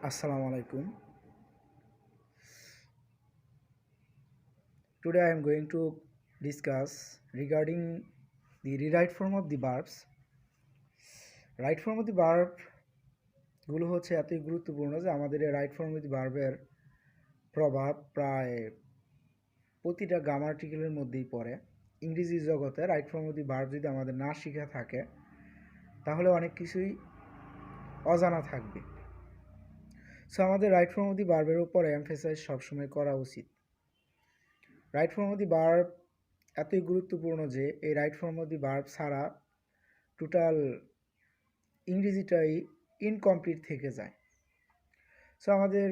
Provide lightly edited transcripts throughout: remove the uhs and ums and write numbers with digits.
Assalamu alaikum. Today I am going to discuss regarding the rewrite form of the verbs. Right form of the verb গুলো হচ্ছে এতই গুরুত্বপূর্ণ যে আমাদের এই রাইট ফর্ম অফ দি ভার্বের প্রভাব প্রায় প্রতিটা গ্রামার আর্টিকেলের মধ্যেই পড়ে। ইংরেজি জগতে right form of the verb যদি আমাদের না শেখা থাকে তাহলে অনেক কিছুই অজানা থাকবে। সো আমাদের রাইট ফর্ম অফ দি ভার্বের উপরে এমফেসাইজ সবসময় করা উচিত। Right form of the verb এতই গুরুত্বপূর্ণ যে এই right form of the verb ছাড়া টোটাল ইংরেজিটাই ইনকমপ্লিট থেকে যায়। সো আমাদের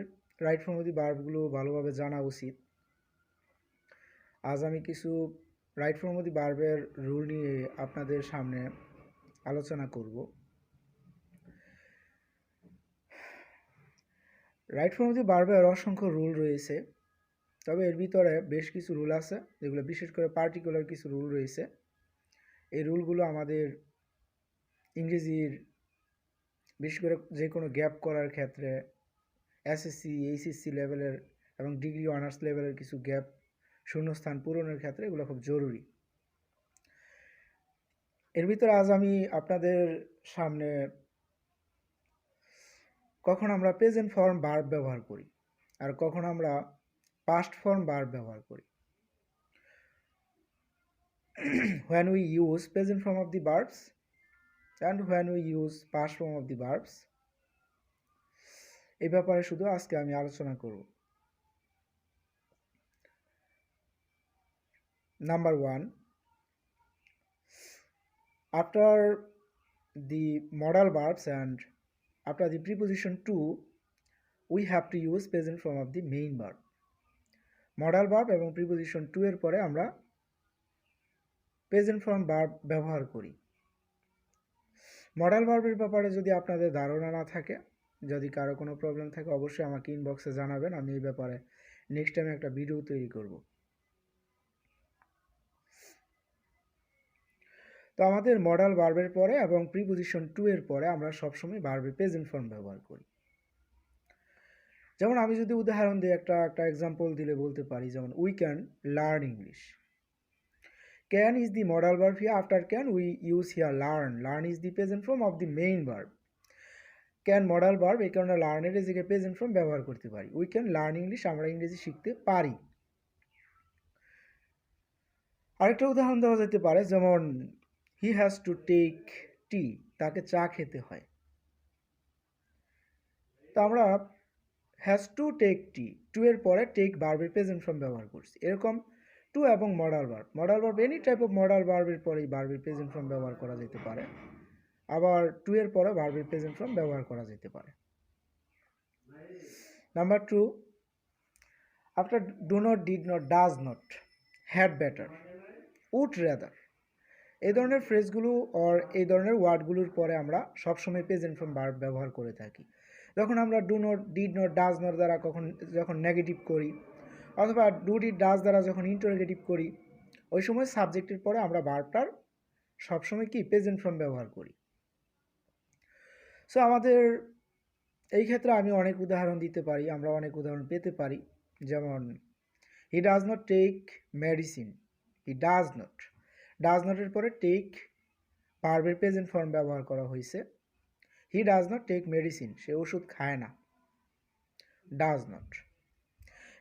রাইট ফর্ম অফ দি ভার্বগুলো ভালোভাবে জানা উচিত। আজ আমি কিছু রাইট ফর্ম অফ দি ভার্বের রুল নিয়ে আপনাদের সামনে আলোচনা করব। রাইট ফর্ম অফ দি ভার্বের অসংখ্য রুল রয়েছে, তবে এর ভিতরে বেশ কিছু রুল আছে যেগুলো বিশেষ করে পার্টিকুলার কিছু রুল রয়েছে। এই রুলগুলো আমাদের ইংরেজির বিশেষ করে যে কোনো গ্যাপ করার ক্ষেত্রে এসএসসি এইচএসসি লেভেলের এবং ডিগ্রি অনার্স লেভেলের কিছু গ্যাপ শূন্যস্থান পূরণের ক্ষেত্রে এগুলো খুব জরুরি। এর ভিতরে আজ আমি আপনাদের সামনে কখন আমরা প্রেজেন্ট ফর্ম ভার্ব ব্যবহার করি আর কখন আমরা পাস্ট ফর্ম ভার্ব ব্যবহার করি। when we use present form of the verbs and when we use past form of the verbs, এই ব্যাপারে শুধু আজকে আমি আলোচনা করব। Number 1, after the modal verbs and after the preposition to, we have to use present form of the main verb. modal verb এবং preposition to এর পরে আমরা present form verb ব্যবহার করি। modal verb এর ব্যাপারে যদি আপনাদের ধারণা না থাকে, যদি কারো কোনো প্রবলেম থাকে অবশ্যই আমাকে ইনবক্সে জানাবেন, আমি এই ব্যাপারে নেক্সট টাইম একটা ভিডিও তৈরি করব। তো আমাদের মডাল ভার্বের পরে এবং প্রিপোজিশন টু এর পরে আমরা সবসময় ভার্বের প্রেজেন্ট ফর্ম ব্যবহার করি। যেমন আমি যদি উদাহরণ দিই, একটা এক্সাম্পল দিলে বলতে পারি, যেমন we can learn English. Can is the modal verb here, after can we use here learn. Learn is the present form of the main verb. Can modal verb, এই কারণে লার্নের এদিকে প্রেজেন্ট ফর্ম ব্যবহার করতে পারি। উই ক্যান লার্ন ইংলিশ, আমরা ইংরেজি শিখতে পারি। আরেকটা উদাহরণ দেওয়া যেতে পারে, যেমন he has to take tea, তাকে চা খেতে হয়। তো আমরা has to take tea, to এর পরে টেক ভার্বের প্রেজেন্ট ফর্ম ব্যবহার করছি। এরকম টু এবং modal verb any type of modal ভার্বের পরেই ভার্বের প্রেজেন্ট ফর্ম ব্যবহার করা যেতে পারে, আবার টু এর পরে ভার্বের প্রেজেন্ট ফর্ম ব্যবহার করা যেতে পারে। Number 2, after do not, did not, does not, had better, would rather, এই ধরনের ফ্রেজগুলো অর এই ধরনের ওয়ার্ডগুলোর পরে আমরা সবসময় প্রেজেন্ট ফর্ম ভার্ব ব্যবহার করে থাকি। যখন আমরা do not, did not, does not দ্বারা যখন নেগেটিভ করি, অথবা ডু ডিড ডাজ দ্বারা যখন ইন্টারোগেটিভ করি, ওই সময় সাবজেক্টের পরে আমরা ভার্বটার সবসময় কি প্রেজেন্ট ফর্ম ব্যবহার করি। সো আমাদের এই ক্ষেত্রে আমি অনেক উদাহরণ দিতে পারি, আমরা অনেক উদাহরণ পেতে পারি। যেমন he does not take medicine, he does not, does নটের পরে টেক ভার্বের প্রেজেন্ট ফর্ম ব্যবহার করা হয়েছে। He does not take medicine, সে ওষুধ খায় না, ডাজ নট।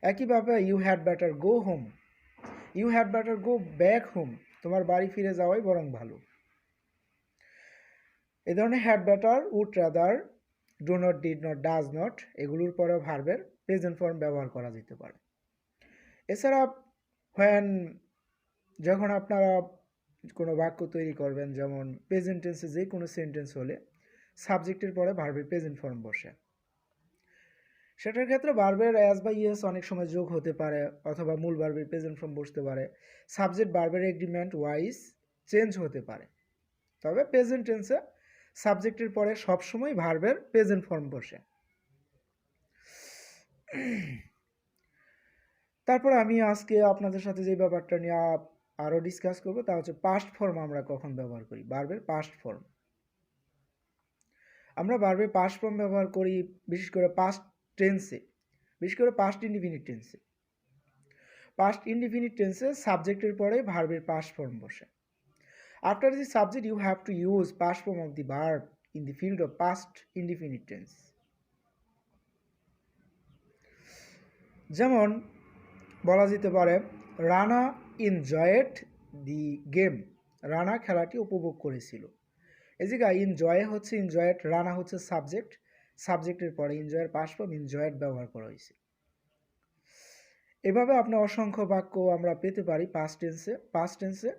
একইভাবে you had better go home, you had better go back home, তোমার বাড়ি ফিরে যাওয়াই বরং ভালো। এই ধরনের had better, would rather, do not, did not, does not, এগুলোর পরে ভার্বের প্রেজেন্ট ফর্ম ব্যবহার করা যেতে পারে। এছাড়া হোয়েন, যখন আপনারা কোনো বাক্য তৈরি করবেন, যেমন প্রেজেন্ট টেন্সে যে কোনো সেন্টেন্স হলে সাবজেক্টের পরে ভার্বের প্রেজেন্ট ফর্ম বসে, সেটার ক্ষেত্রে ভার্বের অ্যাজ বা ইয়েস অনেক সময় যোগ হতে পারে, অথবা মূল ভার্বের প্রেজেন্ট ফর্ম বসতে পারে। সাবজেক্ট ভার্বের এগ্রিমেন্ট ওয়াইজ চেঞ্জ হতে পারে, তবে প্রেজেন্ট টেন্সে সাবজেক্টের পরে সবসময় ভার্বের প্রেজেন্ট ফর্ম বসে। তারপর আমি আজকে আপনাদের সাথে যে ব্যাপারটা নিয়ে আরও ডিসকাস করবো তা হচ্ছে পাস্ট ফর্ম আমরা কখন ব্যবহার করি, ভার্বের পাস্ট ফর্ম। আমরা ভার্বের পাস্ট ফর্ম ব্যবহার করি বিশেষ করে পাস্ট টেন্সে, বিশেষ করে পাস্ট ইনডিফিনিট টেন্সে। পাস্ট ইনডিফিনিট টেন্সে সাবজেক্টের পরে ভার্বের পাস্ট ফর্ম বসে। After the subject you have to use past form of the verb in the field of past indefinite tense. যেমন বলা যেতে পারে Rana enjoyed the game, Rana খেলাটি উপভোগ করেছিল। এই জায়গায় এনজয় হচ্ছে এনজয়েড, রানা হচ্ছে সাবজেক্ট, সাবজেক্টের পরে এনজয়ের পাস্ট ফর্ম এনজয়েড ব্যবহার করা হয়েছে। এভাবে আপনি অসংখ্য বাক্য আমরা পেতে পারি পাস্ট টেন্সে। পাস্ট টেন্সে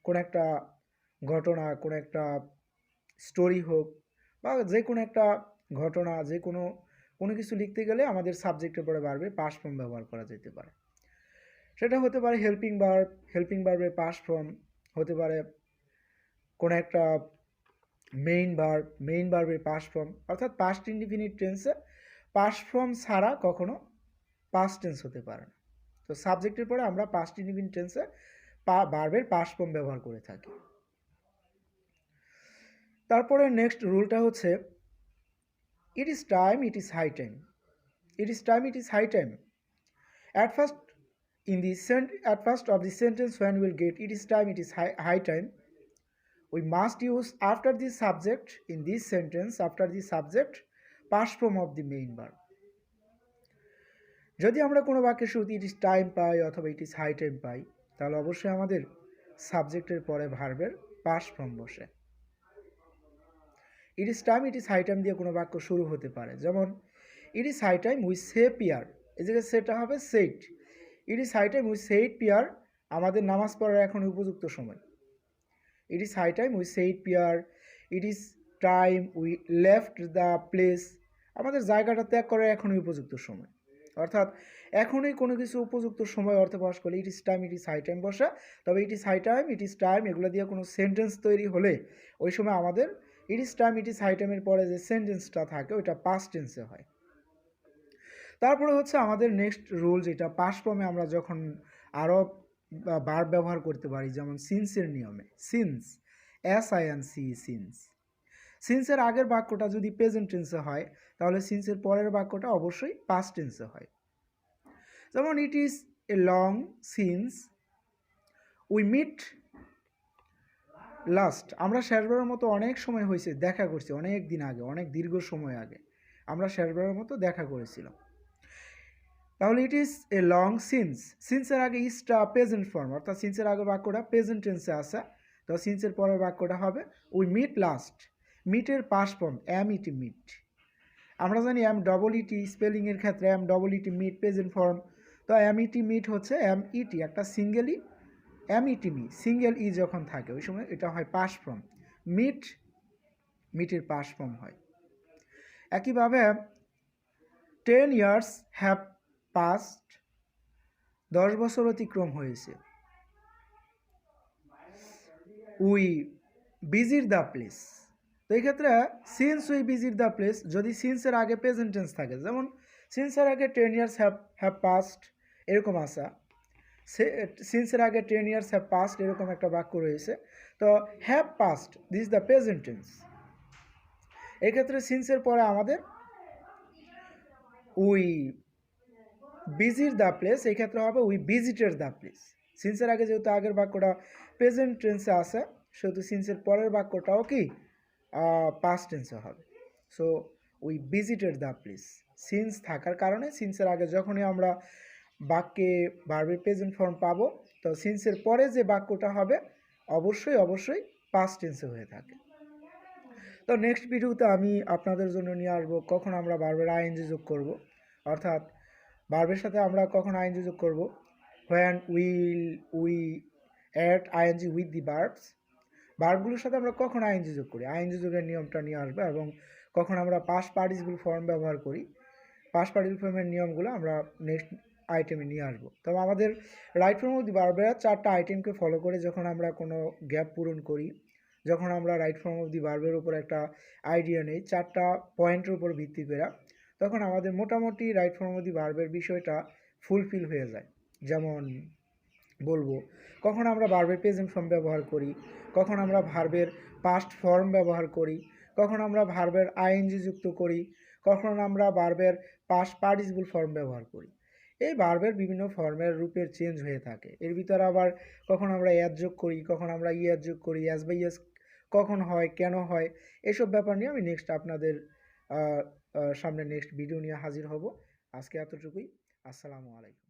কোনো একটা ঘটনা, কোনো একটা স্টোরি হোক বা যে কোনো একটা ঘটনা, যে কোনো কিছু লিখতে গেলে আমাদের সাবজেক্টের পরে ভার্বের পাস্ট ফর্ম ব্যবহার করা যেতে পারে। সেটা হতে পারে হেল্পিং ভার্ব, হেল্পিং ভার্বের পাস্ট ফর্ম হতে পারে কোনো একটা মেইন ভার্ব, মেইন ভার্বের পাস্ট ফর্ম। অর্থাৎ পাস্ট ইনডিফিনিট টেন্সে পাস্ট ফর্ম ছাড়া কখনো পাস্ট টেন্স হতে পারে না। তো সাবজেক্টের পরে আমরা পাস্ট ইনডিফিনিট টেন্সে ভার্বের পাস্ট ফর্ম ব্যবহার করে থাকি। তারপরে নেক্সট রুলটা হচ্ছে it is time, it is high time. It is time, it is high time. At first of the sentence when we'll get it is time, it is high time, we must use after the subject in this sentence, after the subject, past form of the main verb. যদি আমরা কোনো বাক্যের শুরুতে ইট is time পাই অথবা it is high time পাই, তাহলে অবশ্যই আমাদের সাবজেক্টের পরে ভার্বের পাস্ট ফর্ম বসে। It is time, it is high time দিয়ে কোনো বাক্য শুরু হতে পারে। যেমন it is high time we say prayer, এই জায়গায় সেটা হবে said. It is high time we said prayer, আমাদের নামাজ পড়ার এখন উপযুক্ত সময়। It is high time we said prayer. It is time we left the place, আমাদের জায়গাটা ত্যাগ করার এখনই উপযুক্ত সময়। অর্থাৎ এখনই কোনো কিছু উপযুক্ত সময় অর্থ প্রকাশ করলে it is time, it is high time বসা। তবে it is high time, it is time এগুলো দিয়ে কোনো সেন্টেন্স তৈরি হলে ওই সময় আমাদের it is time, it is high টাইমের পরে যে সেন্টেন্সটা থাকে ওইটা পাস্ট টেন্সে হয়। তারপরে হচ্ছে আমাদের নেক্সট রুল, যেটা পাস্ট ফর্মে আমরা যখন আরও ভার্ব ব্যবহার করতে পারি, যেমন সিন্সের নিয়মে। Since, SINC, since. সিন্সের আগের বাক্যটা যদি প্রেজেন্ট টেন্সে হয় তাহলে সিন্সের পরের বাক্যটা অবশ্যই পাস্ট টেন্সে হয়। যেমন it is a long since we meet last, আমরা শেষবারের মতো অনেক সময় হয়েছে দেখা করছি, অনেক দিন আগে, অনেক দীর্ঘ সময় আগে আমরা শেষবারের মতো দেখা করেছিলাম। তাহলে it is a long since, সিন্সের আগে ইজটা প্রেজেন্ট ফর্ম, অর্থাৎ সিন্সের আগের বাক্যটা প্রেজেন্ট টেন্সে আসে, তো সিন্সের পরের বাক্যটা হবে উই মিট লাস্ট। মিটের পাস্ট ফর্ম MIT, মিট। আমরা জানি MEET স্পেলিংয়ের ক্ষেত্রে MEET মিট প্রেজেন্ট ফর্ম, তো MIT মিট হচ্ছে MET, একটা সিঙ্গেলই MET মি, সিঙ্গেল ই যখন থাকে ওই সময় এটা হয় পাস্ট ফর্ম। মিট, মিটের পাস্ট ফর্ম হয়। একইভাবে 10 years হ্যাভ পাস্ট, 10 বছর অতিক্রম হয়েছে। উই ভিজিট দ্য প্লেস, তো এই ক্ষেত্রে since we visit the place যদি সিন্সের আগে প্রেজেন্ট টেন্স থাকে, যেমন সিন্সের আগে 10 years হ্যাভ পাস্ট এরকম আসা, সিন্সের আগে 10 years হ্যাভ পাস্ট এরকম একটা বাক্য রয়েছে, তো have passed this is the present tense. এক্ষেত্রে সিন্সের পরে আমাদের উই ভিজিট দ্য প্লেস, এই ক্ষেত্রে হবে উই ভিজিটেড দ্য প্লেস। সিন্সের আগে যেহেতু আগের বাক্যটা প্রেজেন্ট টেন্সে আসে সেহেতু সিন্সের পরের বাক্যটাও কি পাস্ট টেন্সে হবে। So we visited the place, since থাকার কারণে সিন্সের আগে যখনই আমরা বাক্যে ভার্বের প্রেজেন্ট ফর্ম পাবো, তো সিন্সের পরে যে বাক্যটা হবে অবশ্যই অবশ্যই পাস্ট টেন্সে হয়ে থাকে। তো নেক্সট ভিডিওতে আমি আপনাদের জন্য নিয়ে আসবো কখন আমরা ভার্বের আইএনজি যোগ করব, অর্থাৎ ভার্বের সাথে আমরা কখন আইএনজি যোগ করব, when we add ING with the verbs, ভার্বগুলোর সাথে আমরা কখন আইএনজি যোগ করি, আইএনজি যোগের নিয়মটা নিয়ে আসবো, এবং কখন আমরা পাস্ট পার্টিসিপল ফর্ম ব্যবহার করি, পাস্ট পার্টিসিপল ফর্মের নিয়মগুলো আমরা নেক্সট আইটেমে নিয়ে আসবো। তবে আমাদের রাইট ফর্ম অফ দি ভার্বের 4টা আইটেমকে ফলো করে যখন আমরা কোনো গ্যাপ পূরণ করি, যখন আমরা রাইট ফর্ম অফ দি ভার্বের উপর একটা আইডিয়া নেই 4টা পয়েন্টের উপর ভিত্তি করে, তখন আমাদের মোটামুটি রাইট ফর্ম অফ দি ভার্বের বিষয়টা ফুলফিল হয়ে যায়। যেমন বলবো কখন আমরা ভার্বের প্রেজেন্ট ফর্ম ব্যবহার করি, কখন আমরা ভার্বের পাস্ট ফর্ম ব্যবহার করি, কখন আমরা ভার্বের আইএনজি যুক্ত করি, কখন আমরা ভার্বের পাস্ট পার্টিসিপল ফর্ম ব্যবহার করি। এই ভার্বের বিভিন্ন ফর্মের রূপের চেঞ্জ হয়ে থাকে। এর ভিতরে আবার কখন আমরা অ্যাজ যোগ করি, কখন আমরা ইয়াজ যোগ করি, অ্যাজ বাই ইয়াজ কখন হয়, কেন হয়, এসব ব্যাপার নিয়ে আমি নেক্সট আপনাদের সামনে নেক্সট ভিডিও নিয়ে হাজির হব। আজকে এতটুকুই। আসসালামু আলাইকুম।